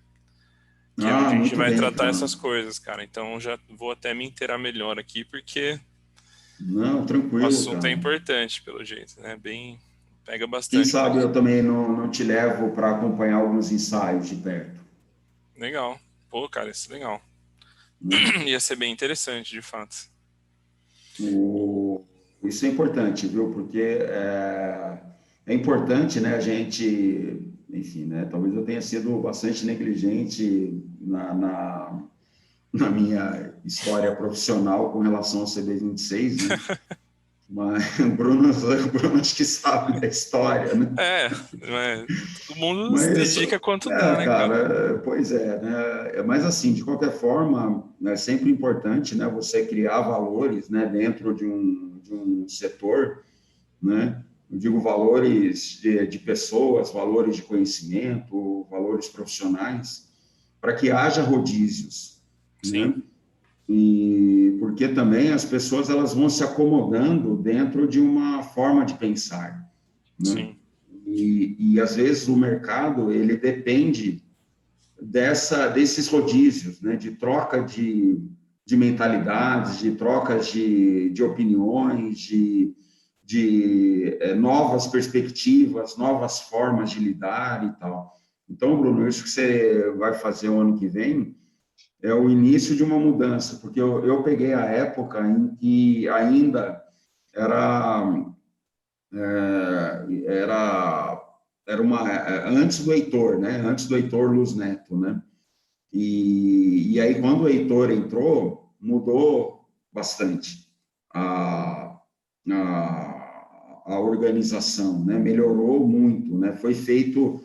que é onde a gente Muito vai bem, tratar cara. essas coisas, cara. Então já vou até me inteirar melhor aqui, porque Não, o tranquilo, assunto é cara. importante, pelo jeito, né? Pega Quem bastante. sabe eu também não te levo para acompanhar alguns ensaios de perto. Legal. Pô, cara, isso é legal. Né? Ia ser bem interessante, de fato. Isso é importante, viu? Porque é importante, né, a gente, enfim, né, talvez eu tenha sido bastante negligente na minha história profissional com relação ao CB26, né? Mas o Bruno acho que sabe da história, né? Todo mundo se Mas, dedica quanto dá, né, cara? cara, pois é, né? Mas assim, de qualquer forma, é sempre importante, né, você criar valores, né, dentro de um setor, né? Eu digo valores de pessoas, valores de conhecimento, valores profissionais, para que haja rodízios, Sim. né? E porque também as pessoas elas vão se acomodando dentro de uma forma de pensar, né? Sim. E às vezes o mercado ele depende desses rodízios, né? De troca de mentalidades, de trocas de opiniões, de novas perspectivas, novas formas de lidar e tal. Então, Bruno, isso que você vai fazer o ano que vem é o início de uma mudança, porque eu peguei a época em que ainda era era era uma antes do Heitor, né? Antes do Heitor Luz Neto, né? E aí quando o Heitor entrou, mudou bastante a, a organização, né? Melhorou muito, né? Foi feito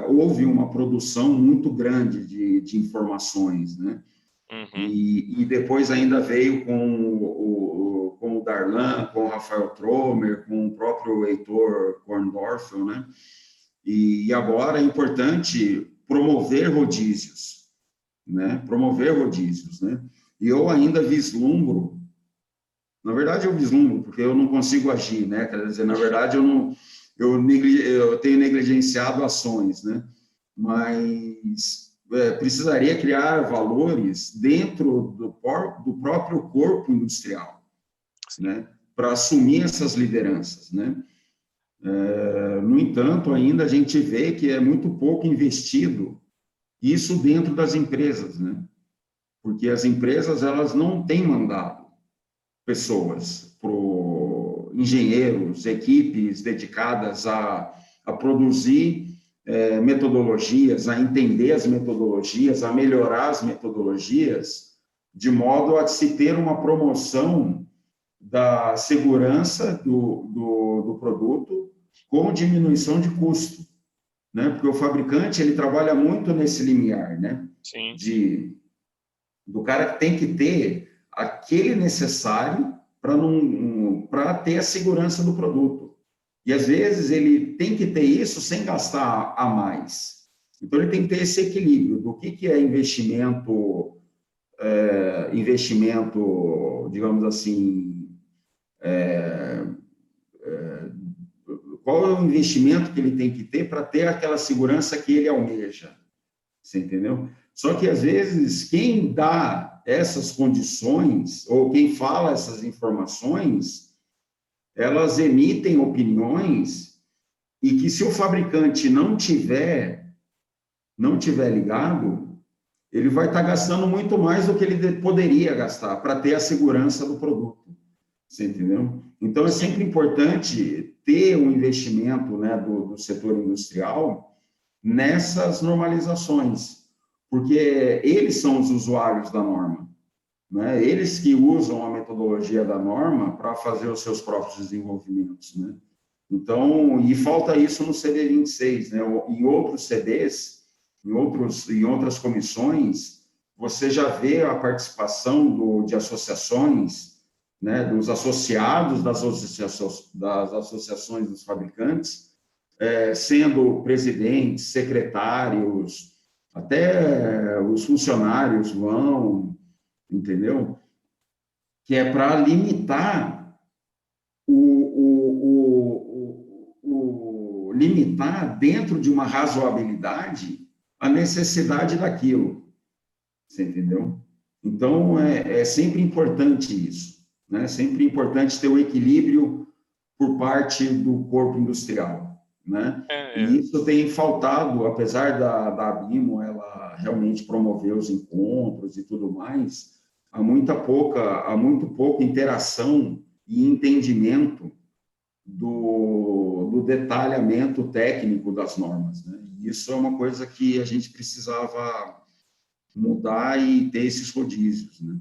houve uma produção muito grande de informações, né? Uhum. E depois ainda veio com o Darlan, com o Rafael Tromer, com o próprio Heitor Korndorfer, né? E agora é importante promover rodízios, né? Promover rodízios, né? E eu ainda vislumbro, na verdade eu vislumbro, porque eu não consigo agir, né? Quer dizer, na verdade eu tenho negligenciado ações, né? Mas precisaria criar valores dentro do próprio corpo industrial, né? Para assumir essas lideranças, né? No entanto, ainda a gente vê que é muito pouco investido isso dentro das empresas, né? Porque as empresas elas não têm mandado pessoas, engenheiros, equipes dedicadas a produzir metodologias, a entender as metodologias, a melhorar as metodologias, de modo a se ter uma promoção da segurança do produto com diminuição de custo, né? Porque o fabricante ele trabalha muito nesse limiar, né? Sim. Do cara que tem que ter aquele necessário para ter a segurança do produto. E às vezes ele tem que ter isso sem gastar a mais. Então ele tem que ter esse equilíbrio do que é investimento, digamos assim, qual é o investimento que ele tem que ter para ter aquela segurança que ele almeja. Você entendeu? Só que, às vezes, quem dá essas condições, ou quem fala essas informações, elas emitem opiniões e que, se o fabricante não tiver ligado, ele vai estar gastando muito mais do que ele poderia gastar para ter a segurança do produto. Você entendeu? Então, é sempre importante ter um investimento, né, do setor industrial nessas normalizações, porque eles são os usuários da norma, né? Eles que usam a metodologia da norma para fazer os seus próprios desenvolvimentos, né? Então, e falta isso no CD26, né? Em outros CDs, em outras comissões, você já vê a participação de associações, né? Dos associados das associações dos fabricantes, sendo presidentes, secretários, até os funcionários vão, entendeu? Que é para limitar limitar dentro de uma razoabilidade a necessidade daquilo, você entendeu? Então é sempre importante isso, né? Sempre importante ter o equilíbrio por parte do corpo industrial, né? E isso tem faltado, apesar da Abimo ela realmente promover os encontros e tudo mais, há muito pouca interação e entendimento do detalhamento técnico das normas, né? E isso é uma coisa que a gente precisava mudar e ter esses rodízios, né?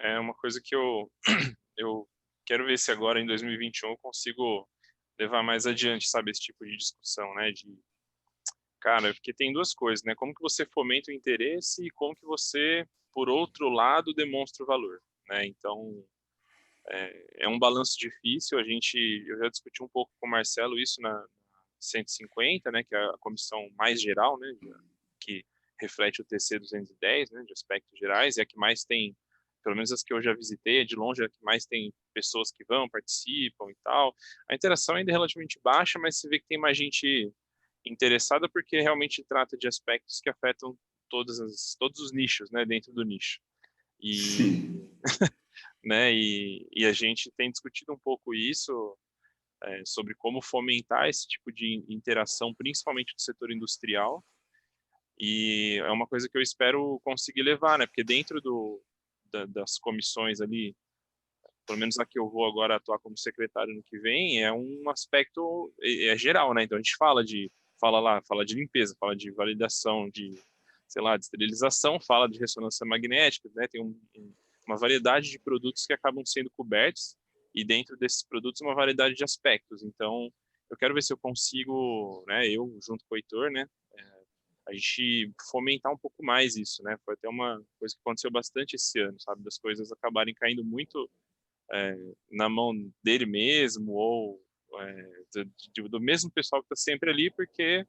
É uma coisa que eu quero ver se agora em 2021 eu consigo levar mais adiante, sabe, esse tipo de discussão, né, cara, porque tem duas coisas, né, como que você fomenta o interesse e como que você, por outro lado, demonstra o valor, né, então é um balanço difícil, eu já discuti um pouco com o Marcelo isso na 150, né, que é a comissão mais geral, né, que reflete o TC210, né, de aspectos gerais, é a que mais tem, pelo menos as que eu já visitei, de longe é a que mais tem pessoas que vão, participam e tal. A interação ainda é relativamente baixa, mas você vê que tem mais gente interessada porque realmente trata de aspectos que afetam todos os nichos, né, dentro do nicho. E, Sim. né, e a gente tem discutido um pouco isso, sobre como fomentar esse tipo de interação, principalmente do setor industrial, e é uma coisa que eu espero conseguir levar, né, porque dentro das comissões ali, pelo menos a que eu vou agora atuar como secretário no que vem, é um aspecto geral, né, então a gente fala de limpeza, fala de validação de, sei lá, de esterilização, fala de ressonância magnética, né, tem uma variedade de produtos que acabam sendo cobertos, e dentro desses produtos uma variedade de aspectos. Então, eu quero ver se eu consigo, né, eu junto com o Heitor, né, a gente fomentar um pouco mais isso, né? Foi até uma coisa que aconteceu bastante esse ano, sabe, das coisas acabarem caindo muito na mão dele mesmo ou do mesmo pessoal que está sempre ali, porque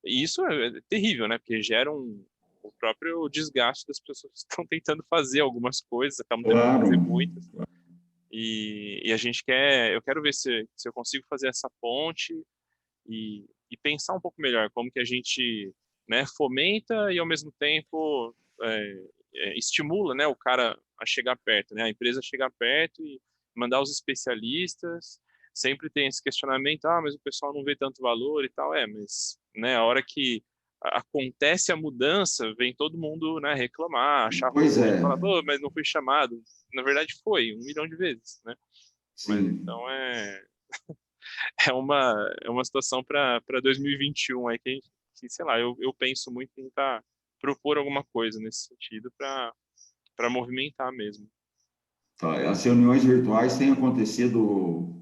isso é terrível, né? Porque gera o próprio desgaste das pessoas que estão tentando fazer algumas coisas, acabam tendo que Claro. fazer muitas. E a gente eu quero ver se eu consigo fazer essa ponte e pensar um pouco melhor como que a gente, né, fomenta e ao mesmo tempo estimula, né, o cara a chegar perto, né, a empresa a chegar perto e mandar os especialistas. Sempre tem esse questionamento, mas o pessoal não vê tanto valor e tal, mas, né, a hora que acontece a mudança, vem todo mundo, né, reclamar, achar Pois ruim, é, falar, pô, mas não fui chamado. Na verdade foi, 1 milhão de vezes, né? Mas sim. então é uma situação para 2021 aí que, sei lá, eu penso muito em tentar propor alguma coisa nesse sentido para movimentar mesmo. Tá, as reuniões virtuais têm acontecido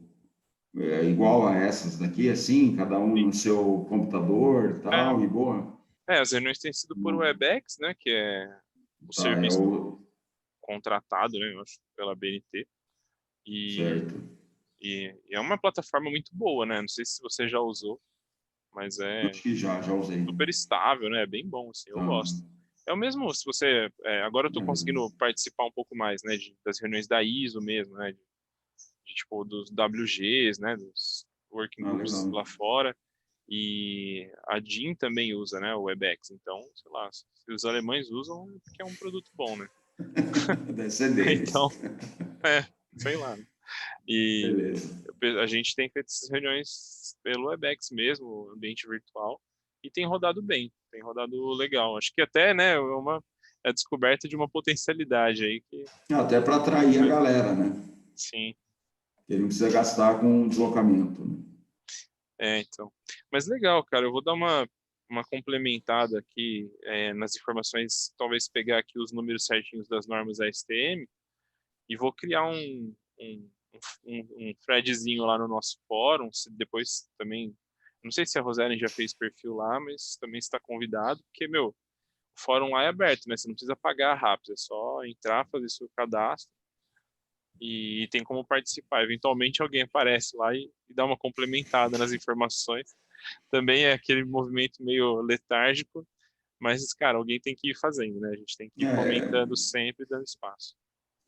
igual a essas daqui, assim, cada um Sim. no seu computador e É, tal, e boa. as reuniões têm sido por Não, Webex, né, que é o tá, é serviço o contratado, né, eu acho, pela BNT, e, certo. e é uma plataforma muito boa, né, não sei se você já usou, mas é Acho que já usei. super estável, né, é bem bom, assim, eu Tá, gosto. É o mesmo, se você, agora eu estou conseguindo é, participar um pouco mais, né, das reuniões da ISO mesmo, né, tipo, dos WGs, né, dos working groups legal. lá fora, e a DIN também usa, né, o WebEx, então, sei lá, se os alemães usam, é porque é um produto bom, né? Deve ser deles. Então, sei lá, né? E Beleza. a gente tem feito essas reuniões pelo WebEx mesmo, ambiente virtual, e tem rodado bem, tem rodado legal. Acho que até, né, é a descoberta de uma potencialidade aí que, Até para atrair a galera, né? sim, Ele não precisa gastar com deslocamento, né? então. Mas legal, cara, eu vou dar uma complementada aqui nas informações, talvez pegar aqui os números certinhos das normas ASTM e vou criar um threadzinho lá no nosso fórum, se depois também, não sei se a Rosane já fez perfil lá, mas também está convidado, porque, meu, o fórum lá é aberto, né? Você não precisa pagar rápido, é só entrar, fazer seu cadastro e tem como participar. Eventualmente alguém aparece lá e dá uma complementada nas informações. Também é aquele movimento meio letárgico, mas, cara, alguém tem que ir fazendo, né? A gente tem que ir É, fomentando sempre, dando espaço.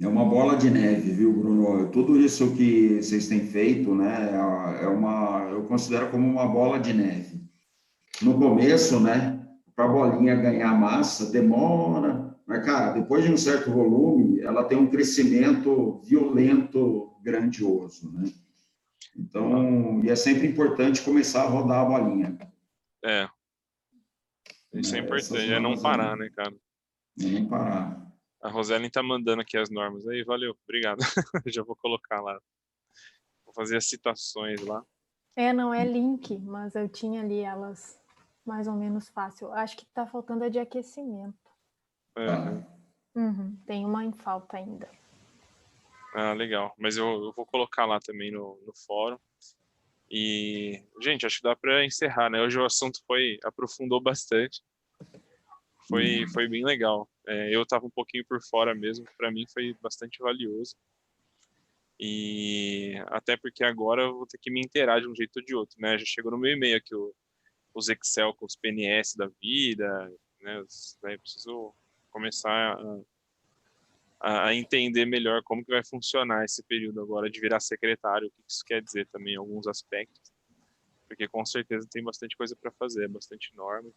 é uma bola de neve, viu, Bruno? Tudo isso que vocês têm feito, né, eu considero como uma bola de neve. No começo, né, para a bolinha ganhar massa, demora, mas, cara, depois de um certo volume, ela tem um crescimento violento, grandioso, né? Ah, Então, e é sempre importante começar a rodar a bolinha, é, isso é né? Essas importante, é não normas aí, parar, né, cara? não parar. A Rosellen tá mandando aqui as normas aí, valeu, obrigado. Já vou colocar lá, vou fazer as citações lá. Não é link, mas eu tinha ali elas mais ou menos fácil. Acho que tá faltando a de aquecimento. Aham. Tem uma em falta ainda. Ah, legal. Mas eu vou colocar lá também no fórum. E, gente, acho que dá para encerrar, né? Hoje o assunto aprofundou bastante. Foi bem legal. Eu estava um pouquinho por fora mesmo. Para mim foi bastante valioso. E até porque agora eu vou ter que me inteirar de um jeito ou de outro, né? Já chegou no meu e-mail aqui os Excel com os PNS da vida, né? Daí eu preciso começar a entender melhor como que vai funcionar esse período agora de virar secretário, o que isso quer dizer também em alguns aspectos, porque com certeza tem bastante coisa para fazer, bastante norma.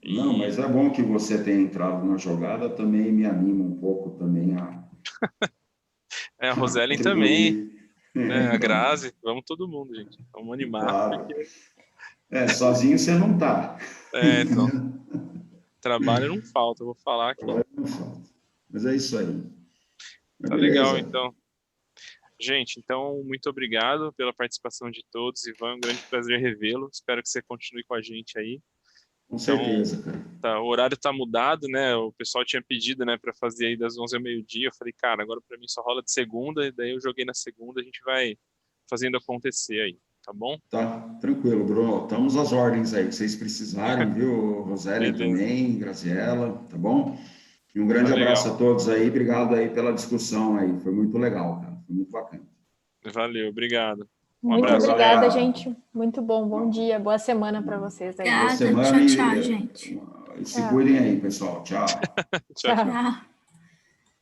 Não, mas é bom que você tenha entrado na jogada, também me anima um pouco também a a Rosellen também, né? A Grazi, vamos todo mundo, gente, vamos animar. Claro. Porque... sozinho você não tá. Então, trabalho não falta, eu vou falar que... Trabalho não falta. Mas é isso aí. Mas Tá beleza. legal, então. Gente, então, muito obrigado pela participação de todos. Ivan, é um grande prazer revê-lo. Espero que você continue com a gente aí. Com certeza, cara. Tá, o horário tá mudado, né? O pessoal tinha pedido, né, para fazer aí das 11 ao meio-dia. Eu falei, cara, agora para mim só rola de segunda, e daí eu joguei na segunda, a gente vai fazendo acontecer aí, tá bom? Tá, tranquilo, Bruno. Estamos às ordens aí, que vocês precisarem, viu? Roseli também, Graziella, tá bom? E um grande abraço a todos aí, obrigado aí pela discussão aí, foi muito legal, cara, foi muito bacana. Valeu, obrigado. Muito obrigada, gente. Muito bom. Bom dia, boa semana para vocês aí. Obrigada. Boa semana Tchau, gente. e se cuidem aí, pessoal. Tchau. Tchau. Tchau.